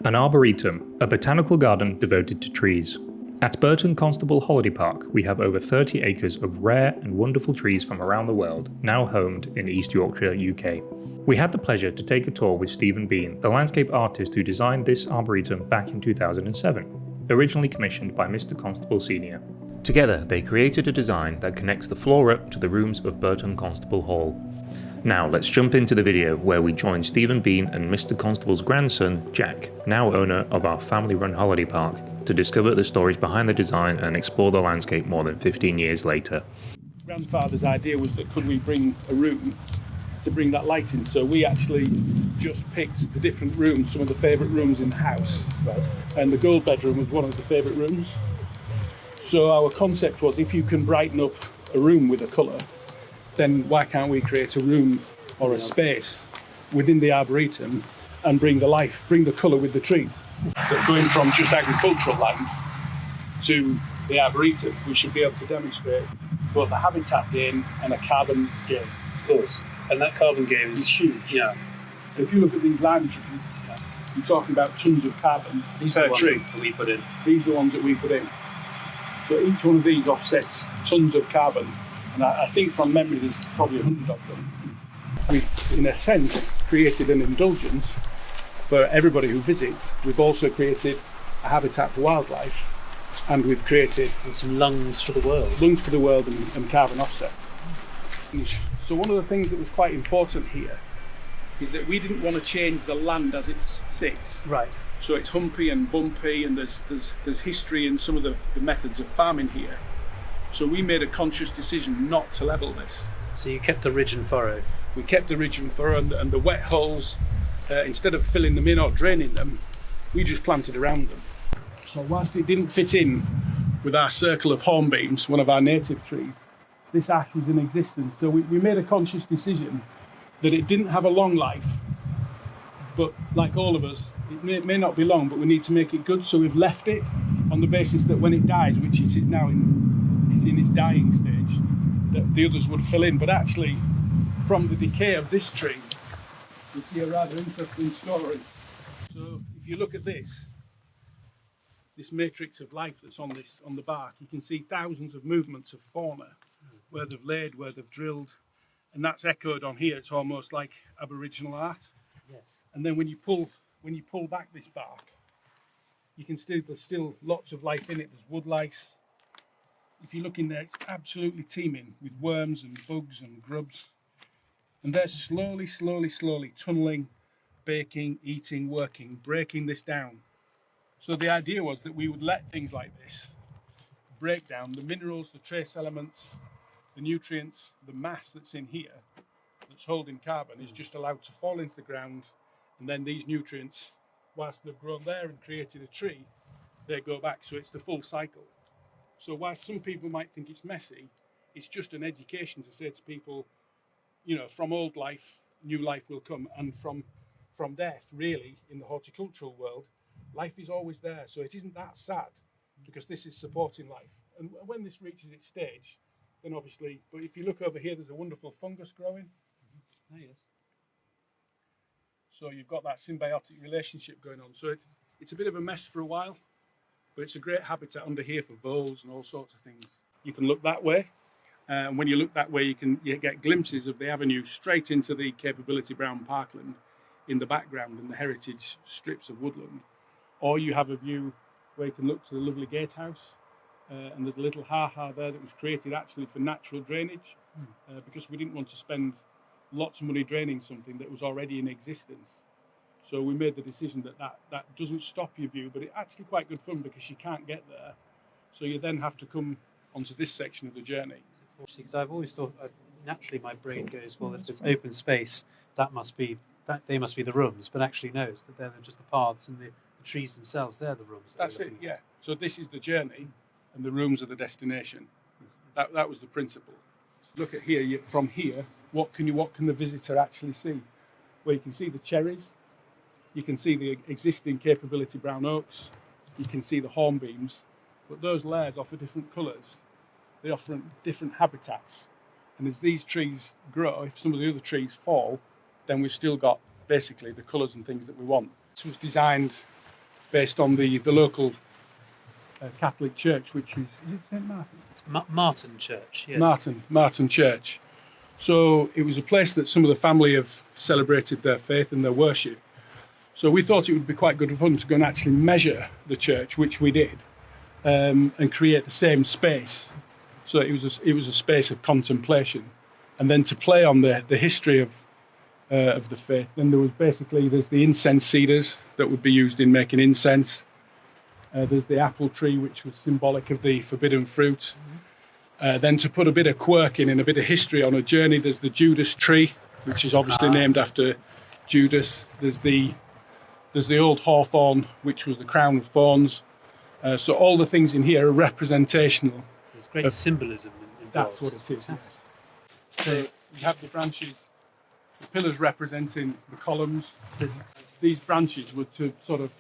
An arboretum, a botanical garden devoted to trees. At Burton Constable Holiday Park, we have over 30 acres of rare and wonderful trees from around the world, now homed in East Yorkshire, UK. We had the pleasure to take a tour with Stephen Bean, the landscape artist who designed this arboretum back in 2007, originally commissioned by Mr. Constable Sr. Together, they created a design that connects the flora to the rooms of Burton Constable Hall. Now let's jump into the video where we join Stephen Bean and Mr. Constable's grandson, Jack, now owner of our family-run holiday park, to discover the stories behind the design and explore the landscape more than 15 years later. Grandfather's idea was that could we bring a room to bring that light in, so we actually just picked the different rooms, some of the favourite rooms in the house, right. And the gold bedroom was one of the favourite rooms. So our concept was, if you can brighten up a room with a colour, then why can't we create a room or a space within the arboretum and bring the life, bring the colour with the trees. But going from just agricultural land to the arboretum, we should be able to demonstrate both a habitat gain and a carbon gain. Of course, and that carbon gain is huge. Yeah. So if you look at these lime trees, you're talking about tons of carbon per tree. That we put in. These are the ones that we put in. So each one of these offsets tons of carbon. And I think from memory there's probably 100 of them. We've, in a sense, created an indulgence for everybody who visits. We've also created a habitat for wildlife, and we've created some lungs for the world. Lungs for the world and carbon offset. So one of the things that was quite important here is that we didn't want to change the land as it sits. Right. So it's humpy and bumpy, and there's history in some of the methods of farming here. So we made a conscious decision not to level this. So you kept the ridge and furrow. We kept the ridge and furrow and the wet holes. Instead of filling them in or draining them, we just planted around them. So whilst it didn't fit in with our circle of hornbeams, one of our native trees, this ash was in existence. So we made a conscious decision that it didn't have a long life, but like all of us, it may not be long, but we need to make it good. So we've left it on the basis that when it dies, which it is now in its dying stage, that the others would fill in. But actually, from the decay of this tree, you see a rather interesting story. So if you look at this matrix of life that's on the bark, you can see thousands of movements of fauna, where they've laid, where they've drilled, and that's echoed on here. It's almost like Aboriginal art. Yes. And then when you pull back this bark, you can there's still lots of life in it. There's wood lice. If you look in there, it's absolutely teeming with worms and bugs and grubs. And they're slowly tunneling, baking, eating, working, breaking this down. So the idea was that we would let things like this break down the minerals, the trace elements, the nutrients, the mass that's in here, that's holding carbon, is just allowed to fall into the ground. And then these nutrients, whilst they've grown there and created a tree, they go back. So it's the full cycle. So whilst some people might think it's messy, it's just an education to say to people, from old life, new life will come, and from death, really, in the horticultural world, life is always there. So it isn't that sad, because this is supporting life. And when this reaches its stage, then obviously, but if you look over here, there's a wonderful fungus growing. Oh, yes. So you've got that symbiotic relationship going on. So it's a bit of a mess for a while, but it's a great habitat under here for voles and all sorts of things. You can look that way, and when you look that way, you get glimpses of the avenue straight into the Capability Brown Parkland in the background and the heritage strips of woodland. Or you have a view where you can look to the lovely gatehouse, and there's a little ha-ha there that was created actually for natural drainage, because we didn't want to spend lots of money draining something that was already in existence. So we made the decision that doesn't stop your view, but it's actually quite good fun because you can't get there. So you then have to come onto this section of the journey. Because I've always thought, naturally my brain goes, well, if there's open space, they must be the rooms, but actually no, it's that they're just the paths and the trees themselves, they're the rooms. That's it, yeah. So this is the journey and the rooms are the destination. That was the principle. Look at here, from here, what can the visitor actually see? Well, you can see the cherries, you can see the existing Capability Brown oaks, you can see the hornbeams, but those layers offer different colours. They offer different habitats. And as these trees grow, if some of the other trees fall, then we've still got basically the colours and things that we want. This was designed based on the local Catholic church, which is it St Martin? It's Martin Church, yes. Martin Church. So it was a place that some of the family have celebrated their faith and their worship. So we thought it would be quite good fun to go and actually measure the church, which we did, and create the same space. So it was a space of contemplation, and then to play on the history of the faith. Then there's the incense cedars that would be used in making incense. There's the apple tree, which was symbolic of the forbidden fruit. Then to put a bit of quirk in and a bit of history on a journey, there's the Judas tree, which is obviously named after Judas. There's the old hawthorn, which was the crown of thorns. So all the things in here are representational. There's great symbolism involved. That's what it is. Yes. So you have the branches, the pillars representing the columns. These branches were to sort of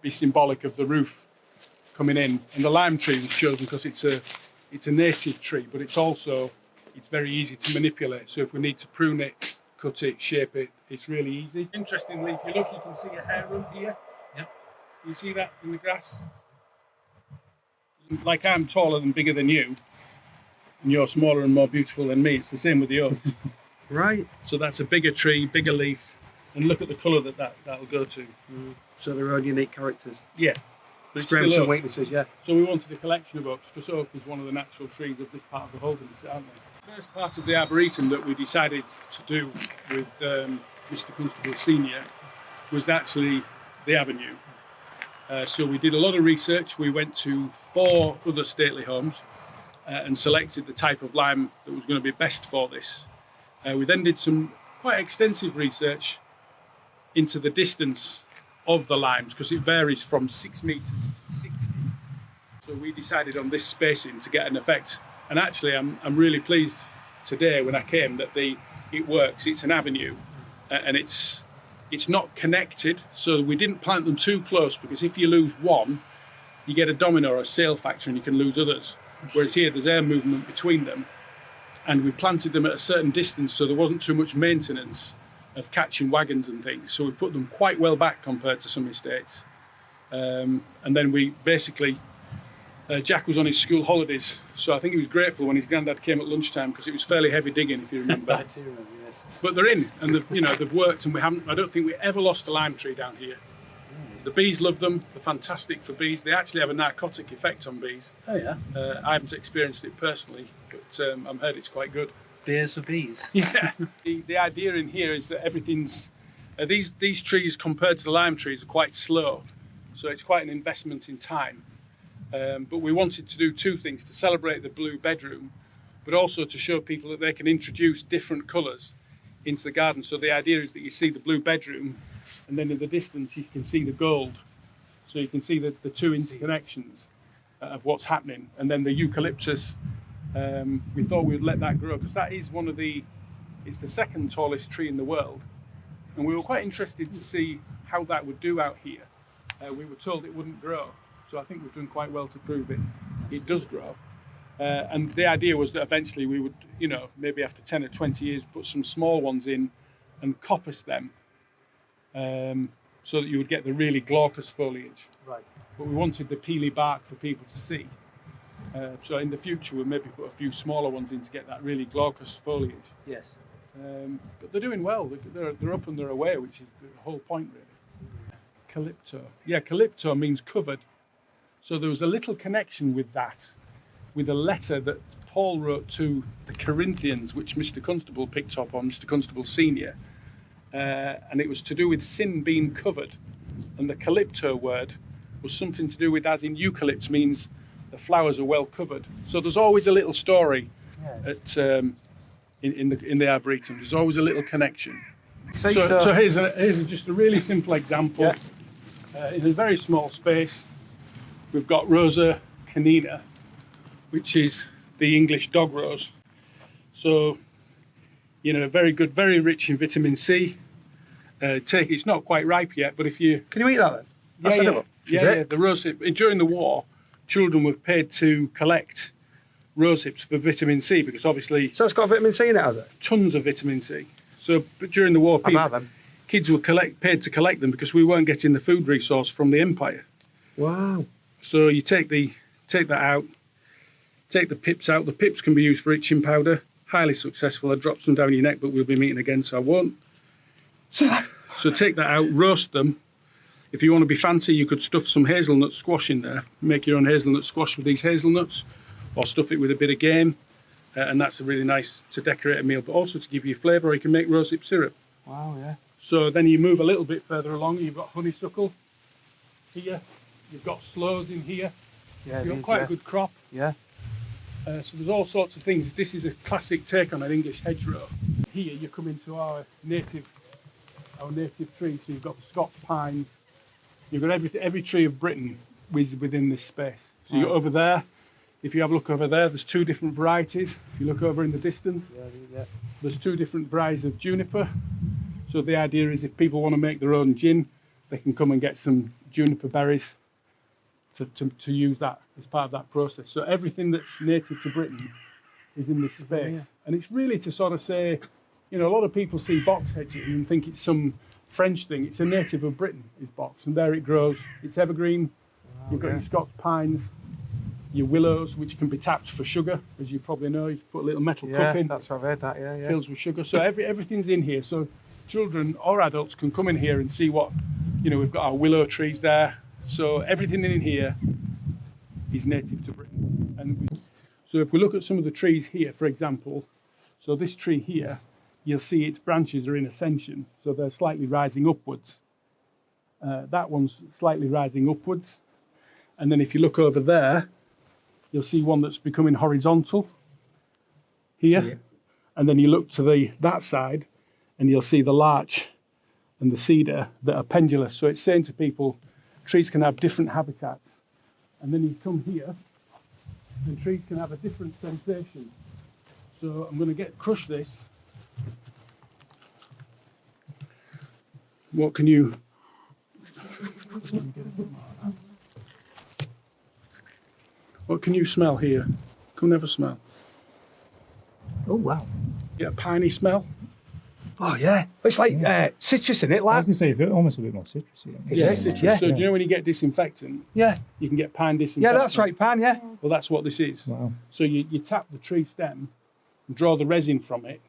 be symbolic of the roof coming in, and the lime tree was chosen because it's a native tree, but it's very easy to manipulate. So if we need to prune it, cut it, shape it, it's really easy. Interestingly, if you look, you can see a hair rump here. Yep. You see that in the grass? Like I'm taller and bigger than you, and you're smaller and more beautiful than me. It's the same with the oaks. Right. So that's a bigger tree, bigger leaf, and look at the colour that'll go to. So their own unique characters. Yeah. But it's Strengths still and oak. weaknesses, yeah. So we wanted a collection of oaks because oak is one of the natural trees of this part of the Holdings, aren't they? The first part of the arboretum that we decided to do with Mr. Constable Senior was actually the avenue. So we did a lot of research. We went to 4 other stately homes and selected the type of lime that was going to be best for this. We then did some quite extensive research into the distance of the limes because it varies from 6 metres to 60. So we decided on this spacing to get an effect. And actually, I'm really pleased today when I came that it works. It's an avenue, and it's not connected. So we didn't plant them too close because if you lose one, you get a domino or a sale factor, and you can lose others. Whereas here, there's air movement between them, and we planted them at a certain distance, so there wasn't too much maintenance of catching wagons and things. So we put them quite well back compared to some estates. And then we basically. Jack was on his school holidays, so I think he was grateful when his granddad came at lunchtime because it was fairly heavy digging, if you remember. I do remember, yes. But they're in, and they've worked, and I don't think we ever lost a lime tree down here. The bees love them. They're fantastic for bees. They actually have a narcotic effect on bees. Oh yeah. I haven't experienced it personally, but I've heard it's quite good. Beers for bees. Yeah. The idea in here is that everything's these trees compared to the lime trees are quite slow, so it's quite an investment in time. But we wanted to do 2 things, to celebrate the blue bedroom, but also to show people that they can introduce different colours into the garden. So the idea is that you see the blue bedroom, and then in the distance you can see the gold. So you can see the 2 interconnections of what's happening. And then the eucalyptus, we thought we would let that grow, because that is it's the 2nd tallest tree in the world. And we were quite interested to see how that would do out here. We were told it wouldn't grow. So I think we've done quite well to prove it does grow. And the idea was that eventually we would, maybe after 10 or 20 years, put some small ones in and coppice them so that you would get the really glaucous foliage. Right. But we wanted the peely bark for people to see. So in the future, we'll maybe put a few smaller ones in to get that really glaucous foliage. Yes. But they're doing well. They're up and they're away, which is the whole point, really. Calypto. Yeah, calypto means covered. So there was a little connection with that, with a letter that Paul wrote to the Corinthians, which Mr. Constable picked up on, Mr. Constable Senior, and it was to do with sin being covered. And the calypto word was something to do with, as in eucalypt means the flowers are well covered. So there's always a little story in the arboretum. There's always a little connection. So here's just a really simple example. Yeah. In a very small space, we've got Rosa canina, which is the English dog rose. So, very good, very rich in vitamin C. It's not quite ripe yet, but if you... Can you eat that then? That's edible. Yeah. The rose hip. During the war, children were paid to collect rose hips for vitamin C because obviously... So it's got vitamin C in it, has it? Tons of vitamin C. So but during the war, people... kids were paid to collect them because we weren't getting the food resource from the empire. Wow. So you take that out, take the pips out. The pips can be used for itching powder. Highly successful. I dropped some down your neck, but we'll be meeting again, so I won't. So take that out, roast them. If you want to be fancy, you could stuff some hazelnut squash in there. Make your own hazelnut squash with these hazelnuts, or stuff it with a bit of game. And that's really nice to decorate a meal, but also to give you flavour, or you can make rosehip syrup. Wow, yeah. So then you move a little bit further along, you've got honeysuckle here, you've got sloes in here, Yeah, you've got quite a good crop. Yeah. So there's all sorts of things. This is a classic take on an English hedgerow. Here you come into our native trees. So you've got the Scots pine. You've got every tree of Britain within this space. So you've got over there. If you have a look over there, there's 2 different varieties. If you look over in the distance, there's 2 different varieties of juniper. So the idea is if people want to make their own gin, they can come and get some juniper berries to use that as part of that process. So everything that's native to Britain is in this space. Yeah. And it's really to sort of say, you know, a lot of people see box hedging and think it's some French thing. It's a native of Britain, is box, and there it grows. It's evergreen. Wow, you've got your Scots pines, your willows, which can be tapped for sugar, as you probably know. You put a little metal cup in. That's what I've heard that, yeah. Fills with sugar. So everything's in here. So children or adults can come in here and see what, you know, we've got our willow trees there. So everything in here is native to Britain. So if we look at some of the trees here, for example, so this tree here, you'll see its branches are in ascension, so they're slightly rising upwards. That one's slightly rising upwards. And then if you look over there, you'll see one that's becoming horizontal here. Yeah. And then you look to that side and you'll see the larch and the cedar that are pendulous. So it's saying to people, trees can have different habitats. And then you come here and trees can have a different sensation. So I'm going to crush this. What can you... What can you smell here? Can never smell. Oh, wow. Get a piney smell? Oh, yeah. It's like citrus in it, I like. was going to say, it feels almost a bit more citrusy. Yeah, citrus. Yeah. So do you know when you get disinfectant? Yeah. You can get pine disinfectant. Yeah, that's right, pan, yeah. Well, that's what this is. Wow. So you tap the tree stem, draw the resin from it,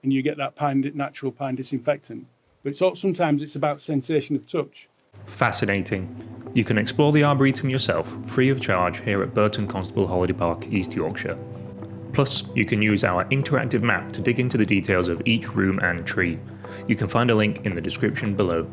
and you get that natural pine disinfectant. But sometimes it's about sensation of touch. Fascinating. You can explore the Arboretum yourself, free of charge, here at Burton Constable Holiday Park, East Yorkshire. Plus, you can use our interactive map to dig into the details of each room and tree. You can find a link in the description below.